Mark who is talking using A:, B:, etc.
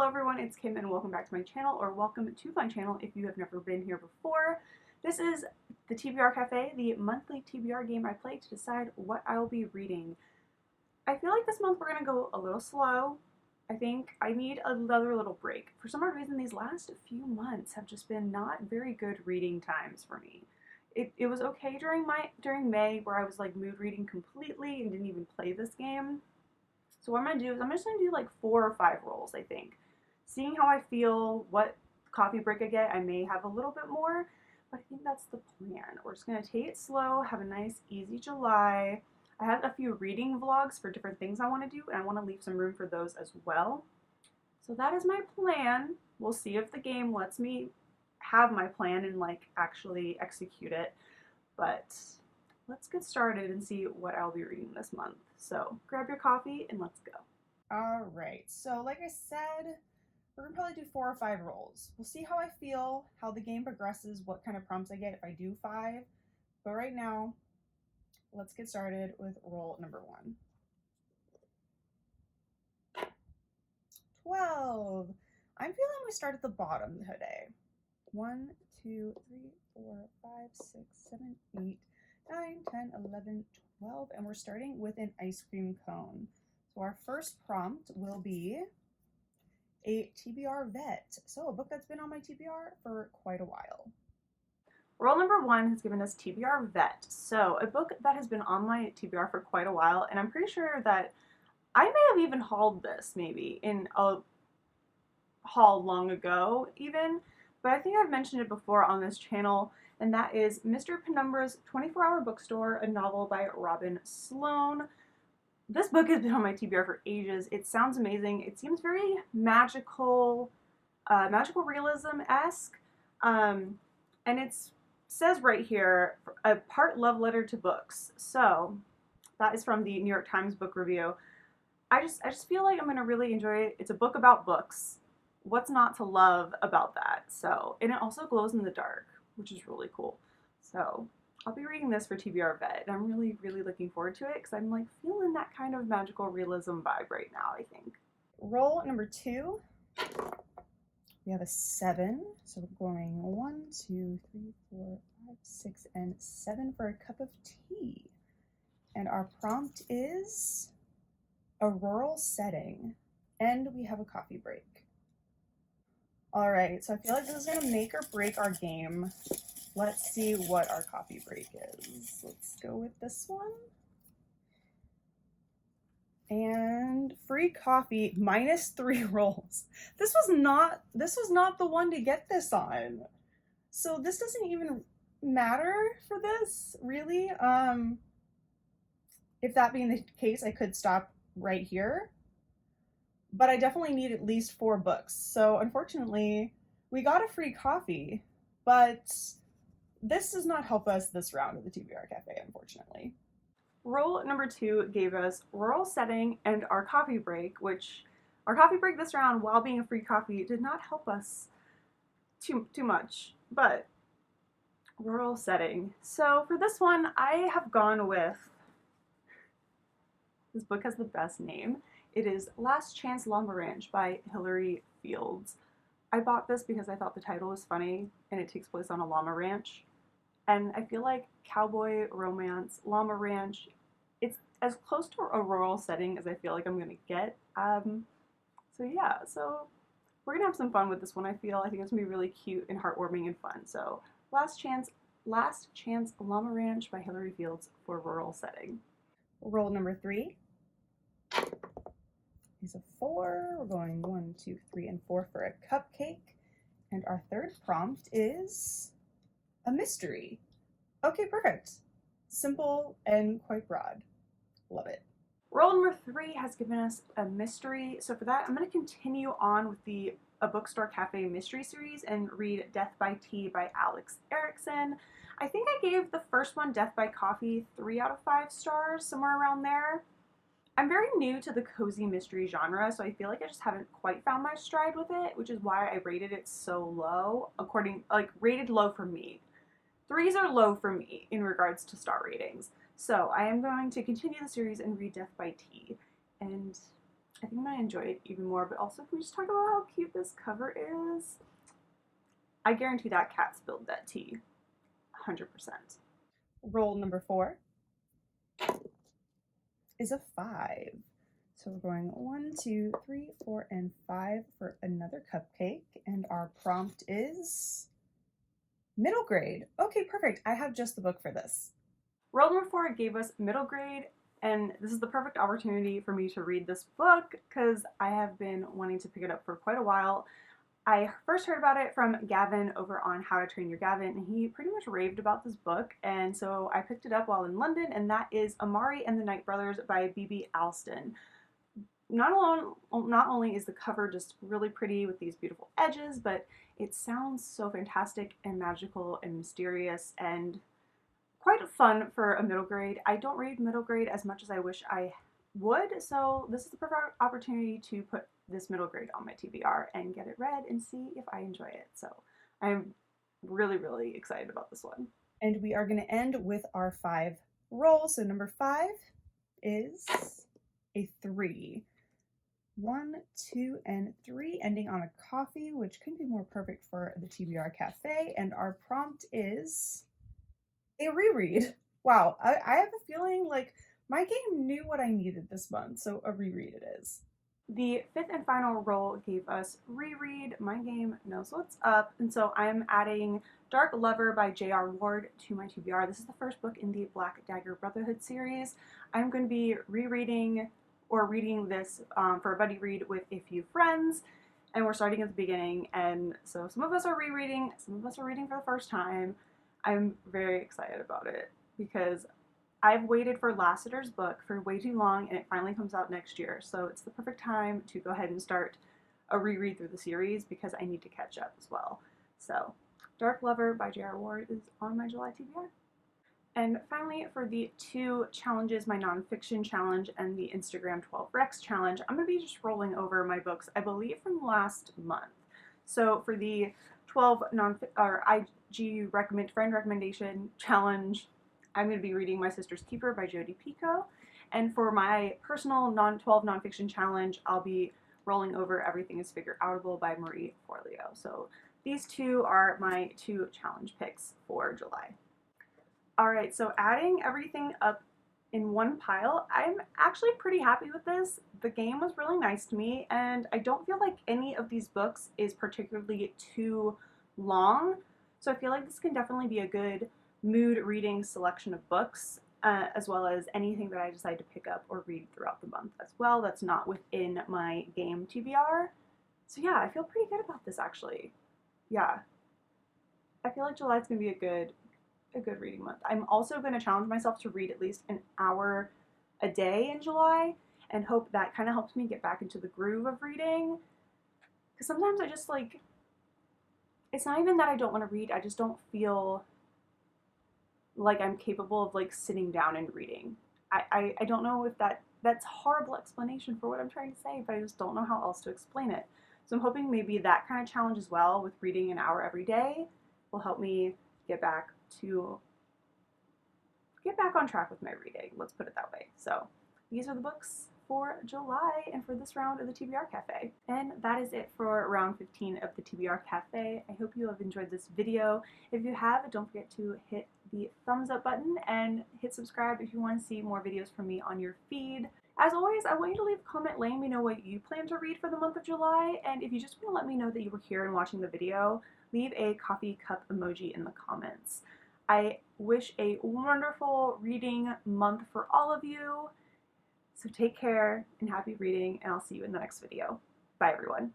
A: Hello everyone, it's Kim and welcome back to my channel, or welcome to my channel if you have never been here before. This is the TBR Cafe, the monthly TBR game I play to decide what I will be reading. I feel like this month we're going to go a little slow. I think I need another little break. For some odd reason, these last few months have just been not very good reading times for me. It was okay during May where I was like mood reading completely and didn't even play this game. So what I'm going to do is I'm just going to do like 4 or 5 rolls, I think. Seeing how I feel, what coffee break I get, I may have a little bit more, but I think that's the plan. We're just going to take it slow, have a nice easy July. I have a few reading vlogs for different things I want to do, and I want to leave some room for those as well. So that is my plan. We'll see if the game lets me have my plan and like actually execute it, but let's get started and see what I'll be reading this month. So grab your coffee and let's go. All right, so like I said, we're gonna probably do 4 or 5 rolls. We'll see how I feel, how the game progresses, what kind of prompts I get if I do 5. But right now, let's get started with roll number 1. 12. I'm feeling we start at the bottom today. 1, 2, 3, 4, 5, 6, 7, 8, 9, 10, 11, 12, and we're starting with an ice cream cone. So our first prompt will be a TBR vet. So a book that's been on my TBR for quite a while. Roll number 1 has given us TBR vet. So a book that has been on my TBR for quite a while, and I'm pretty sure that I may have even hauled this maybe in a haul long ago even, but I think I've mentioned it before on this channel, and that is Mr. Penumbra's 24-Hour Bookstore, a novel by Robin Sloan. This book has been on my TBR for ages. It sounds amazing. It seems very magical realism-esque, and it says right here, a part love letter to books. So that is from the New York Times book review. I just feel like I'm going to really enjoy it. It's a book about books. What's not to love about that? So, and it also glows in the dark, which is really cool. So I'll be reading this for TBR Vet, and I'm really, really looking forward to it because I'm like feeling that kind of magical realism vibe right now, I think. Roll number 2. We have a 7, so we're going 1, 2, 3, 4, 5, 6, and 7 for a cup of tea. And our prompt is a rural setting, and we have a coffee break. All right, so I feel like this is gonna make or break our game. Let's see what our coffee break is. Let's go with this one. And free coffee, -3 rolls. This was not the one to get this on. So this doesn't even matter for this, really. If that being the case, I could stop right here. But I definitely need at least 4 books. So unfortunately, we got a free coffee, but this does not help us this round of the TBR Cafe, unfortunately. Roll number 2 gave us rural setting and our coffee break, which our coffee break this round, while being a free coffee, did not help us too much, but rural setting. So for this one, I have gone with, this book has the best name. It is Last Chance Llama Ranch by Hilary Fields. I bought this because I thought the title was funny and it takes place on a llama ranch. And I feel like cowboy romance, llama ranch, it's as close to a rural setting as I feel like I'm gonna get. So yeah, so we're gonna have some fun with this one, I feel. I think it's gonna be really cute and heartwarming and fun. So Last Chance Llama Ranch by Hilary Fields for rural setting. Roll number 3 is a 4. We're going 1, 2, 3, and 4 for a cupcake. And our third prompt is a mystery. Okay, perfect. Simple and quite broad. Love it. Roll number 3 has given us a mystery. So for that, I'm going to continue on with the A Bookstore Cafe mystery series and read Death by Tea by Alex Erickson. I think I gave the first one, Death by Coffee, 3 out of 5 stars, somewhere around there. I'm very new to the cozy mystery genre, so I feel like I just haven't quite found my stride with it, which is why I rated it so low, rated low for me. 3s are low for me in regards to star ratings. So I am going to continue the series and read Death by Tea. And I think I'm going to enjoy it even more, but also can we just talk about how cute this cover is? I guarantee that cat spilled that tea, 100%. Roll number 4 is a 5. So we're going 1, 2, 3, 4, and 5 for another cupcake, and our prompt is middle grade. Okay, perfect. I have just the book for this. Roll number 4 gave us middle grade, and this is the perfect opportunity for me to read this book because I have been wanting to pick it up for quite a while. I first heard about it from Gavin over on How to Train Your Gavin, and he pretty much raved about this book, and so I picked it up while in London, and that is Amari and the Night Brothers by B.B. Alston. Not only is the cover just really pretty with these beautiful edges, but it sounds so fantastic and magical and mysterious and quite fun for a middle grade. I don't read middle grade as much as I wish I would, so this is the perfect opportunity to put this middle grade on my TBR and get it read and see if I enjoy it. So I'm really, really excited about this one. And we are going to end with our 5 rolls. So number 5 is a 3. 1, 2, and 3, ending on a coffee, which couldn't be more perfect for the TBR Cafe. And our prompt is a reread. Wow, I have a feeling like my game knew what I needed this month, so a reread it is. The 5th and final roll gave us reread. My game knows what's up, and so I'm adding Dark Lover by J.R. Ward to my TBR. This is the first book in the Black Dagger Brotherhood series. I'm going to be rereading or reading this for a buddy read with a few friends, and we're starting at the beginning, and so some of us are rereading, some of us are reading for the first time. I'm very excited about it because I've waited for Lassiter's book for way too long, and it finally comes out next year, so it's the perfect time to go ahead and start a reread through the series because I need to catch up as well. So Dark Lover by J.R. Ward is on my July TBR. And finally, for the 2 challenges, my nonfiction challenge and the Instagram 12 Recs challenge, I'm going to be just rolling over my books, I believe, from last month. So for the 12 IG friend recommendation challenge, I'm going to be reading My Sister's Keeper by Jodi Picoult. And for my personal 12 nonfiction challenge, I'll be rolling over Everything is Figure Outable by Marie Forleo. So these 2 are my 2 challenge picks for July. Alright, so adding everything up in one pile, I'm actually pretty happy with this. The game was really nice to me, and I don't feel like any of these books is particularly too long, so I feel like this can definitely be a good mood reading selection of books, as well as anything that I decide to pick up or read throughout the month as well that's not within my game TBR. So yeah, I feel pretty good about this actually. Yeah. I feel like July's gonna be a good reading month. I'm also going to challenge myself to read at least an hour a day in July and hope that kind of helps me get back into the groove of reading. Because sometimes I just like, it's not even that I don't want to read, I just don't feel like I'm capable of like sitting down and reading. I don't know if that's a horrible explanation for what I'm trying to say, but I just don't know how else to explain it. So I'm hoping maybe that kind of challenge as well with reading an hour every day will help me get back on track with my reading, let's put it that way. So these are the books for July and for this round of the TBR Cafe. And that is it for round 15 of the TBR Cafe. I hope you have enjoyed this video. If you have, don't forget to hit the thumbs up button and hit subscribe if you want to see more videos from me on your feed. As always, I want you to leave a comment letting me know what you plan to read for the month of July, and if you just want to let me know that you were here and watching the video, leave a coffee cup emoji in the comments. I wish a wonderful reading month for all of you. So take care and happy reading, and I'll see you in the next video. Bye everyone.